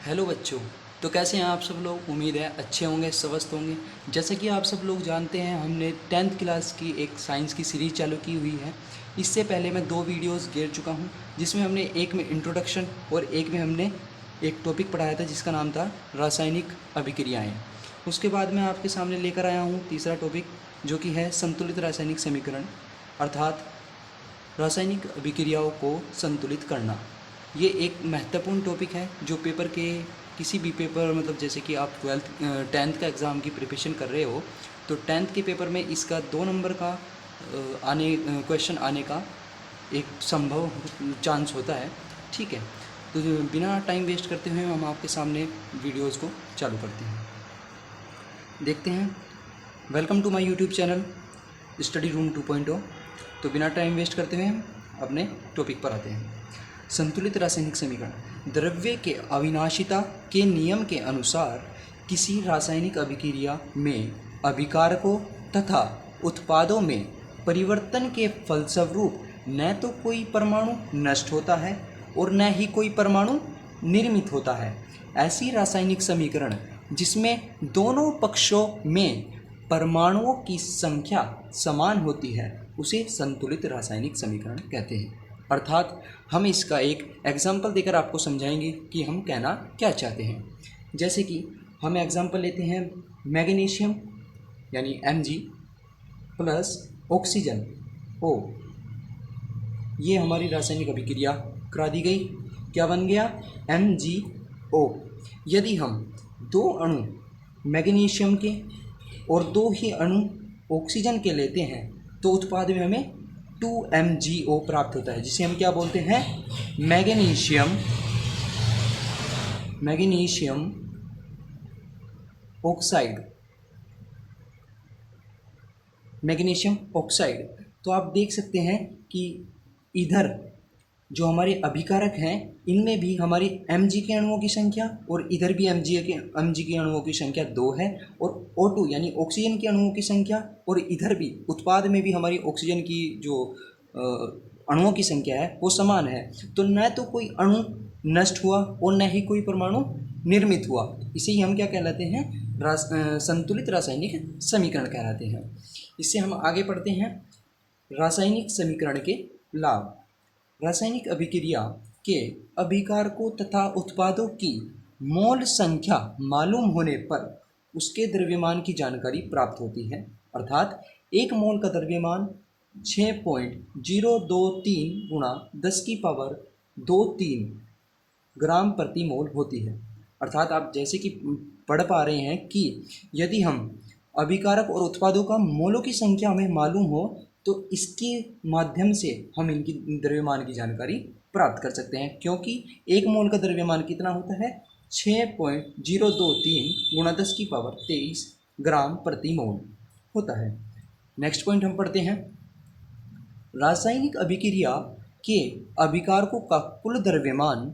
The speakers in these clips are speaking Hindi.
हेलो बच्चों। तो कैसे हैं आप सब लोग? उम्मीद है अच्छे होंगे, स्वस्थ होंगे। जैसे कि आप सब लोग जानते हैं, हमने 10th क्लास की एक साइंस की सीरीज़ चालू की हुई है। इससे पहले मैं 2 वीडियोस गिर चुका हूं, जिसमें हमने एक में इंट्रोडक्शन और एक में हमने एक टॉपिक पढ़ाया था जिसका नाम था रासायनिक अभिक्रियाएं। उसके बाद मैं आपके सामने लेकर आया हूँ तीसरा टॉपिक, जो कि है संतुलित रासायनिक समीकरण, अर्थात रासायनिक अभिक्रियाओं को संतुलित करना। ये एक महत्वपूर्ण टॉपिक है जो पेपर के किसी भी पेपर, मतलब जैसे कि आप 10th का एग्ज़ाम की प्रिपरेशन कर रहे हो, तो 10th के पेपर में इसका 2 नंबर का क्वेश्चन आने का एक संभव चांस होता है। ठीक है, तो बिना टाइम वेस्ट करते हुए हम आपके सामने वीडियोज़ को चालू करते हैं, देखते हैं। Welcome to my YouTube channel study room 2.0। तो बिना टाइम वेस्ट करते हुए हम अपने टॉपिक पर आते हैं। संतुलित रासायनिक समीकरण। द्रव्य के अविनाशिता के नियम के अनुसार किसी रासायनिक अभिक्रिया में अभिकारकों तथा उत्पादों में परिवर्तन के फलस्वरूप न तो कोई परमाणु नष्ट होता है और न ही कोई परमाणु निर्मित होता है। ऐसी रासायनिक समीकरण जिसमें दोनों पक्षों में परमाणुओं की संख्या समान होती है उसे संतुलित रासायनिक समीकरण कहते हैं। अर्थात हम इसका एक एग्जाम्पल देकर आपको समझाएंगे कि हम कहना क्या चाहते हैं। जैसे कि हम एग्जाम्पल लेते हैं मैग्नीशियम यानी Mg प्लस ऑक्सीजन O। ये हमारी रासायनिक अभिक्रिया करा दी गई। क्या बन गया? MgO। यदि हम 2 अणु मैग्नीशियम के और 2 ही अणु ऑक्सीजन के लेते हैं तो उत्पाद में हमें 2MgO प्राप्त होता है, जिसे हम क्या बोलते हैं? Magnesium oxide. Magnesium oxide. तो आप देख सकते हैं कि इधर जो हमारे अभिकारक हैं इनमें भी हमारी Mg के अणुओं की संख्या और इधर भी Mg के अणुओं की संख्या 2 है, और O2 यानी ऑक्सीजन के अणुओं की संख्या और इधर भी उत्पाद में भी हमारी ऑक्सीजन की जो अणुओं की संख्या है वो समान है। तो न तो कोई अणु नष्ट हुआ और न ही कोई परमाणु निर्मित हुआ। इसे ही हम क्या कहलाते हैं? संतुलित रासायनिक समीकरण कहलाते हैं। इससे हम आगे पढ़ते हैं रासायनिक समीकरण के लाभ। रासायनिक अभिक्रिया के अभिकारकों तथा उत्पादों की मोल संख्या मालूम होने पर उसके द्रव्यमान की जानकारी प्राप्त होती है। अर्थात 1 मोल का द्रव्यमान 6.023 गुणा 10⁻23 ग्राम प्रति मोल होती है। अर्थात आप जैसे कि पढ़ पा रहे हैं कि यदि हम अभिकारक और उत्पादों का मोलों की संख्या हमें मालूम हो तो इसके माध्यम से हम इनकी द्रव्यमान की जानकारी प्राप्त कर सकते हैं, क्योंकि 1 मोल का द्रव्यमान कितना होता है? 6.023 गुणा 10⁻23 ग्राम प्रति मोल होता है। नेक्स्ट पॉइंट हम पढ़ते हैं। रासायनिक अभिक्रिया के अभिकारकों का कुल द्रव्यमान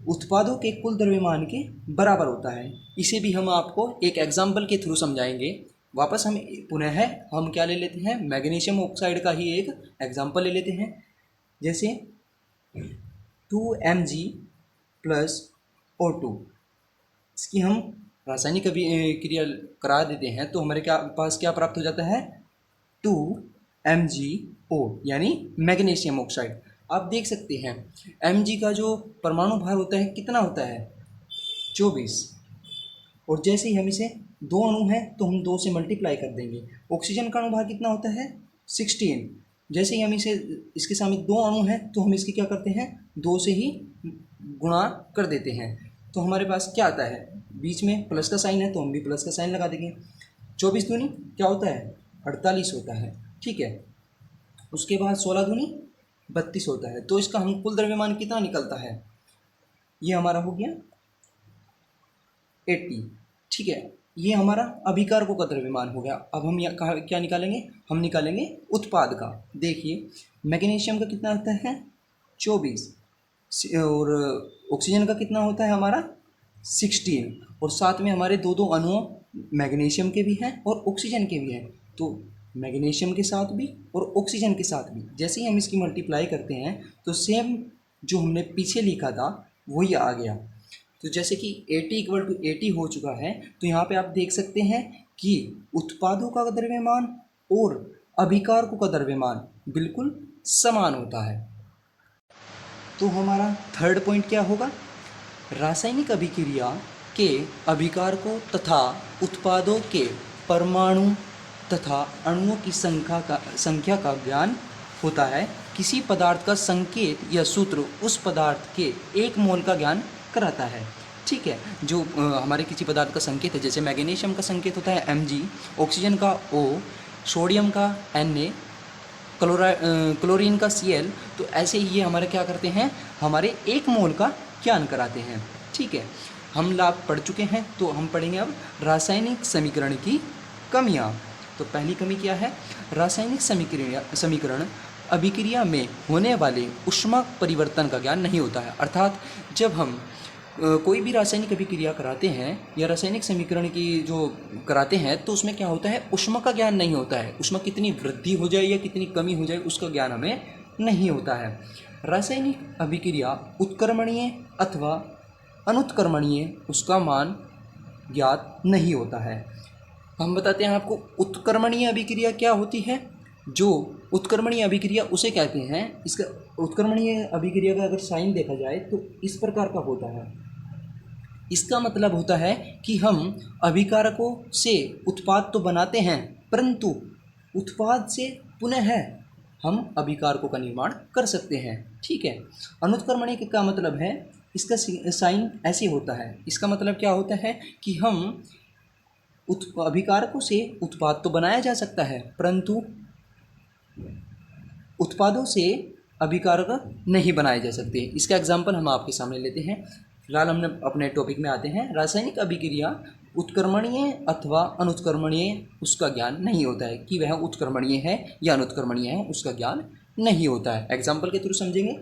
उत्पादों के कुल द्रव्यमान के बराबर होता है। इसे भी हम आपको एक एग्जाम्पल के थ्रू समझाएंगे। वापस हम पुनः हम क्या ले लेते हैं? मैग्नीशियम ऑक्साइड का ही एक एग्जाम्पल ले लेते हैं। जैसे 2Mg प्लस O2, इसकी हम रासायनिक अभिक्रिया करा देते हैं तो हमारे पास क्या प्राप्त हो जाता है? 2MgO यानी मैग्नीशियम ऑक्साइड। आप देख सकते हैं Mg का जो परमाणु भार होता है कितना होता है? 24। और जैसे ही हम इसे 2 अणु हैं तो हम 2 से मल्टीप्लाई कर देंगे। ऑक्सीजन का अणुभार कितना होता है? 16। जैसे ही हम इसके सामने 2 अणु हैं तो हम इसकी क्या करते हैं? 2 से ही गुणा कर देते हैं। तो हमारे पास क्या आता है? बीच में प्लस का साइन है तो हम भी प्लस का साइन लगा देंगे। 24 दूनी क्या होता है? 48 होता है। ठीक है, उसके बाद 16 दूनी 32 होता है। तो इसका हम कुल द्रव्यमान कितना निकलता है? ये हमारा हो गया 80। ठीक है, ये हमारा अभिकारकों का द्रव्यमान हो गया। अब हम यहाँ क्या निकालेंगे? हम निकालेंगे उत्पाद का। देखिए मैग्नीशियम का कितना होता है? 24, और ऑक्सीजन का कितना होता है हमारा? 16, और साथ में हमारे 2 अणुओं मैग्नीशियम के भी हैं और ऑक्सीजन के भी हैं। तो मैग्नीशियम के साथ भी और ऑक्सीजन के साथ भी जैसे ही हम इसकी मल्टीप्लाई करते हैं तो सेम जो हमने पीछे लिखा था वही आ गया। तो जैसे कि 80 इक्वल टू 80 हो चुका है, तो यहाँ पे आप देख सकते हैं कि उत्पादों का द्रव्यमान और अभिकारकों का द्रव्यमान बिल्कुल समान होता है। तो हमारा थर्ड पॉइंट क्या होगा? रासायनिक अभिक्रिया के अभिकारकों तथा उत्पादों के परमाणु तथा अणुओं की संख्या का ज्ञान होता है। किसी पदार्थ का संकेत या सूत्र उस पदार्थ के एक मोल का ज्ञान कराता है। ठीक है, जो हमारे किसी पदार्थ का संकेत है, जैसे मैग्नीशियम का संकेत होता है Mg, ऑक्सीजन का O, सोडियम का Na, क्लोरीन का Cl, तो ऐसे ही ये हमारे क्या करते हैं, हमारे एक मोल का ज्ञान कराते हैं। ठीक है, हम लाभ पढ़ चुके हैं, तो हम पढ़ेंगे अब रासायनिक समीकरण की कमियाँ। तो पहली कमी क्या है? रासायनिक समीकरण अभिक्रिया में होने वाले ऊष्मा परिवर्तन का ज्ञान नहीं होता है। अर्थात जब हम कोई भी रासायनिक अभिक्रिया कराते हैं या रासायनिक समीकरण की जो कराते हैं, तो उसमें क्या होता है, ऊष्मा का ज्ञान नहीं होता है। ऊष्मा कितनी वृद्धि हो जाए या कितनी कमी हो जाए, उसका ज्ञान हमें नहीं होता है। रासायनिक अभिक्रिया उत्क्रमणीय अथवा अनुत्क्रमणीय, उसका मान ज्ञात नहीं होता है। हम बताते हैं आपको उत्क्रमणीय अभिक्रिया क्या होती है। जो उत्क्रमणीय अभिक्रिया उसे कहते हैं, इसका उत्क्रमणीय अभिक्रिया का अगर साइन देखा जाए तो इस प्रकार का होता है। इसका मतलब होता है कि हम अभिकारकों से उत्पाद तो बनाते हैं, परंतु उत्पाद से पुनः हम अभिकारकों का निर्माण कर सकते हैं। ठीक है, अनुत्क्रमणीय का मतलब है, इसका साइन ऐसे होता है। इसका मतलब क्या होता है कि हम अभिकारकों से उत्पाद तो बनाया जा सकता है, परंतु उत्पादों से अभिकारक नहीं बनाए जा सकते। इसका एग्जाम्पल हम आपके सामने लेते हैं। फिलहाल हमने अपने टॉपिक में आते हैं। रासायनिक अभिक्रिया उत्क्रमणीय अथवा अनुत्क्रमणीय, उसका ज्ञान नहीं होता है कि वह उत्क्रमणीय है या अनुत्क्रमणीय है, उसका ज्ञान नहीं होता है। एग्जाम्पल के थ्रू समझेंगे।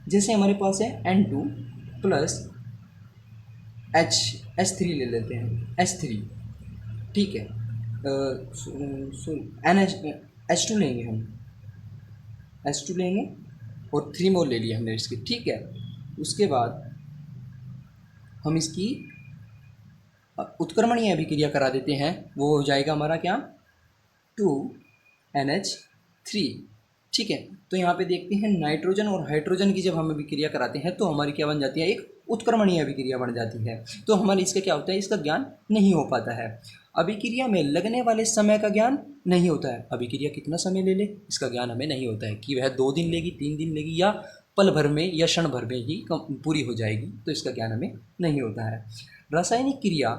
जैसे हमारे पास है N2 प्लस H3 ले लेते हैं, H3। ठीक है, H2 लेंगे हम, H2 लेंगे और 3 मोल ले लिया हमने इसकी। ठीक है, उसके बाद हम इसकी उत्क्रमणीय अभिक्रिया करा देते हैं। वो हो जाएगा हमारा क्या, 2NH3। ठीक है, तो यहाँ पे देखते हैं नाइट्रोजन और हाइड्रोजन की जब हम अभिक्रिया कराते हैं तो हमारी क्या बन जाती है, एक उत्क्रमणीय अभिक्रिया बन जाती है। तो हमारे इसका क्या होता है, इसका ज्ञान नहीं हो पाता है। अभिक्रिया में लगने वाले समय का ज्ञान नहीं होता है। अभिक्रिया कितना समय ले ले, इसका ज्ञान हमें नहीं होता है कि वह 2 दिन लेगी, 3 दिन लेगी या पल भर में या क्षण भर में ही पूरी हो जाएगी, तो इसका ज्ञान हमें नहीं होता है। रासायनिक क्रिया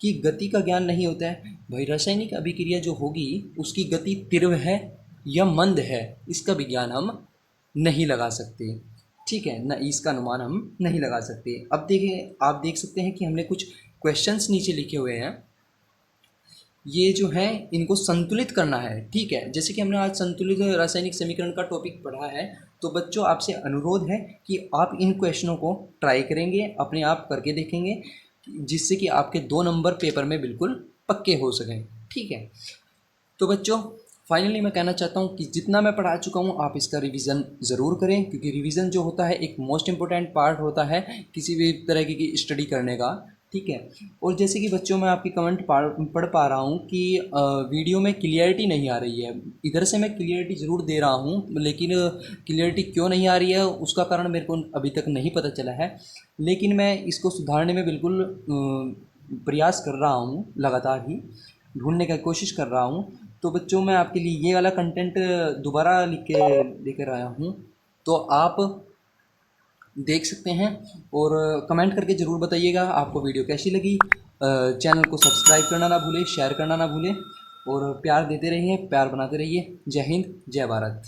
की गति का ज्ञान नहीं होता है। भाई रासायनिक अभिक्रिया जो होगी उसकी गति तीव्र है या मंद है, इसका भी ज्ञान हम नहीं लगा सकते। ठीक है ना, इसका अनुमान हम नहीं लगा सकते। अब देखिए, आप देख सकते हैं कि हमने कुछ क्वेश्चंस नीचे लिखे हुए हैं। ये जो है इनको संतुलित करना है। ठीक है, जैसे कि हमने आज संतुलित रासायनिक समीकरण का टॉपिक पढ़ा है, तो बच्चों आपसे अनुरोध है कि आप इन क्वेश्चनों को ट्राई करेंगे, अपने आप करके देखेंगे, जिससे कि आपके 2 नंबर पेपर में बिल्कुल पक्के हो सकें। ठीक है, तो बच्चों फाइनली मैं कहना चाहता हूँ कि जितना मैं पढ़ा चुका हूँ आप इसका रिवीजन ज़रूर करें, क्योंकि रिवीजन जो होता है एक मोस्ट इम्पोर्टेंट पार्ट होता है किसी भी तरह की स्टडी करने का। ठीक है, और जैसे कि बच्चों मैं आपकी कमेंट पढ़ पा रहा हूँ कि वीडियो में क्लियरिटी नहीं आ रही है। इधर से मैं क्लियरिटी ज़रूर दे रहा हूँ, लेकिन क्लियरिटी क्यों नहीं आ रही है उसका कारण मेरे को अभी तक नहीं पता चला है, लेकिन मैं इसको सुधारने में बिल्कुल प्रयास कर रहा हूँ, लगातार ही ढूंढने की कोशिश कर रहा हूँ। तो बच्चों मैं आपके लिए ये वाला कंटेंट दोबारा लिख के लेकर आया हूँ, तो आप देख सकते हैं और कमेंट करके ज़रूर बताइएगा आपको वीडियो कैसी लगी। चैनल को सब्सक्राइब करना ना भूलें, शेयर करना ना भूलें और प्यार देते रहिए, प्यार बनाते रहिए। जय हिंद, जय भारत।